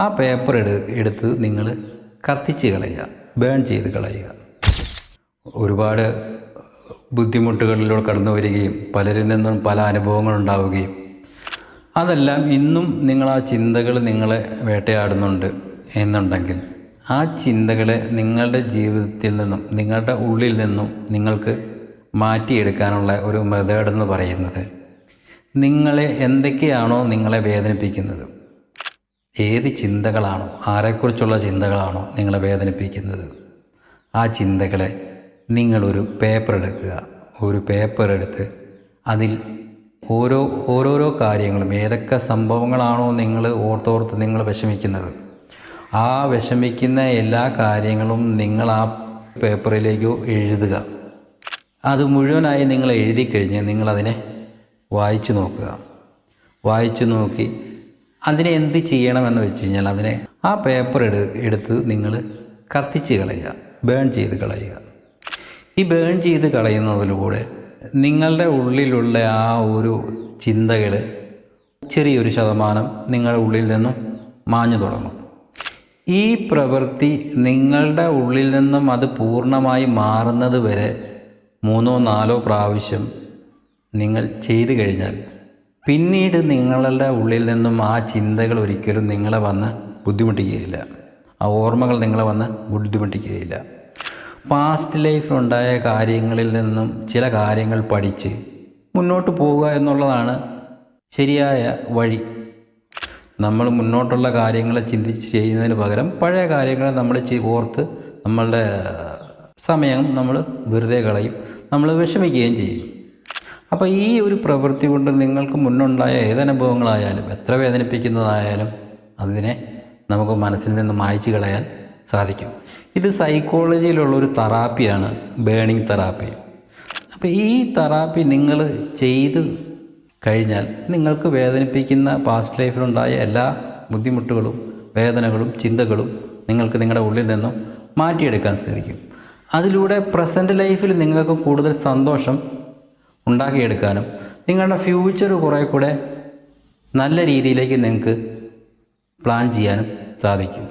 ആ പേപ്പർ എടുത്ത് നിങ്ങൾ കത്തിച്ച് കളയുക, ബേൺ ചെയ്ത് കളയുക. ഒരുപാട് ബുദ്ധിമുട്ടുകളിലൂടെ കടന്നു വരികയും പലരിൽ നിന്നും പല അനുഭവങ്ങളുണ്ടാവുകയും അതെല്ലാം ഇന്നും ആ ചിന്തകൾ നിങ്ങളെ വേട്ടയാടുന്നുണ്ട് എന്നുണ്ടെങ്കിൽ ആ ചിന്തകളെ നിങ്ങളുടെ ജീവിതത്തിൽ നിന്നും നിങ്ങളുടെ ഉള്ളിൽ നിന്നും നിങ്ങൾക്ക് മാറ്റിയെടുക്കാനുള്ള ഒരു മെത്തേഡെന്ന് പറയുന്നത്, നിങ്ങളെ എന്തൊക്കെയാണോ നിങ്ങളെ വേദനിപ്പിക്കുന്നത്, ഏത് ചിന്തകളാണോ, ആരെക്കുറിച്ചുള്ള ചിന്തകളാണോ നിങ്ങളെ വേദനിപ്പിക്കുന്നത്, ആ ചിന്തകളെ നിങ്ങളൊരു പേപ്പർ എടുക്കുക. ഒരു പേപ്പർ എടുത്ത് അതിൽ ഓരോരോ കാര്യങ്ങളും, ഏതൊക്കെ സംഭവങ്ങളാണോ നിങ്ങൾ ഓർത്തോർത്ത് നിങ്ങൾ വിഷമിക്കുന്നത്, ആ വിഷമിക്കുന്ന എല്ലാ കാര്യങ്ങളും നിങ്ങൾ ആ പേപ്പറിലേക്ക് എഴുതുക. അത് മുഴുവനായി നിങ്ങൾ എഴുതി കഴിഞ്ഞ് നിങ്ങളതിനെ വായിച്ചു നോക്കുക. വായിച്ചു നോക്കി അതിനെ എന്ത് ചെയ്യണമെന്ന് വെച്ച് കഴിഞ്ഞാൽ അതിനെ ആ പേപ്പർ എടുത്ത് നിങ്ങൾ കത്തിച്ച് കളയുക, ബേൺ ചെയ്ത് കളയുക. ഈ ബേൺ ചെയ്ത് കളയുന്നതിലൂടെ നിങ്ങളുടെ ഉള്ളിലുള്ള ആ ഒരു ചിന്തകൾ ചെറിയൊരു ശതമാനം നിങ്ങളുടെ ഉള്ളിൽ നിന്നും മാഞ്ഞു തുടങ്ങും. ഈ പ്രവൃത്തി നിങ്ങളുടെ ഉള്ളിൽ നിന്നും അത് പൂർണ്ണമായി മാറുന്നത് വരെ 3-4 പ്രാവശ്യം നിങ്ങൾ ചെയ്തു കഴിഞ്ഞാൽ പിന്നീട് നിങ്ങളുടെ ഉള്ളിൽ നിന്നും ആ ചിന്തകൾ ഒരിക്കലും നിങ്ങളെ വന്ന് ബുദ്ധിമുട്ടിക്കുകയില്ല, ആ ഓർമ്മകൾ നിങ്ങളെ വന്ന് ബുദ്ധിമുട്ടിക്കുകയില്ല. പാസ്റ്റ് ലൈഫിലുണ്ടായ കാര്യങ്ങളിൽ നിന്നും ചില കാര്യങ്ങൾ പഠിച്ച് മുന്നോട്ട് പോവുക എന്നുള്ളതാണ് ശരിയായ വഴി. നമ്മൾ മുന്നോട്ടുള്ള കാര്യങ്ങൾ ചിന്തിച്ച് ചെയ്യുന്നതിന് പകരം പഴയ കാര്യങ്ങൾ നമ്മൾ ഓർത്ത് നമ്മളുടെ സമയം നമ്മൾ വെറുതെ കളയും, നമ്മൾ വിഷമിക്കുകയും ചെയ്യും. അപ്പോൾ ഈ ഒരു പ്രവൃത്തി കൊണ്ട് നിങ്ങൾക്ക് മുന്നുണ്ടായ ഏതനുഭവങ്ങളായാലും എത്ര വേദനിപ്പിക്കുന്നതായാലും അതിനെ നമുക്ക് മനസ്സിൽ നിന്ന് മായ്ച്ചു കളയാൻ സാധിക്കും. ഇത് സൈക്കോളജിയിലുള്ളൊരു തെറാപ്പിയാണ് ബേണിംഗ് തെറാപ്പി. അപ്പോൾ ഈ തെറാപ്പി നിങ്ങൾ ചെയ്ത് കഴിഞ്ഞാൽ നിങ്ങൾക്ക് വേദനിപ്പിക്കുന്ന പാസ്റ്റ് ലൈഫിലുണ്ടായ എല്ലാ ബുദ്ധിമുട്ടുകളും വേദനകളും ചിന്തകളും നിങ്ങൾക്ക് നിങ്ങളുടെ ഉള്ളിൽ നിന്നും മാറ്റിയെടുക്കാൻ സാധിക്കും. അതിലൂടെ പ്രസൻറ്റ് ലൈഫിൽ നിങ്ങൾക്ക് കൂടുതൽ സന്തോഷം ഉണ്ടാക്കിയെടുക്കാനും നിങ്ങളുടെ ഫ്യൂച്ചർ കുറേ കൂടെ നല്ല രീതിയിലേക്ക് നിങ്ങൾക്ക് പ്ലാൻ ചെയ്യാനും സാധിക്കും.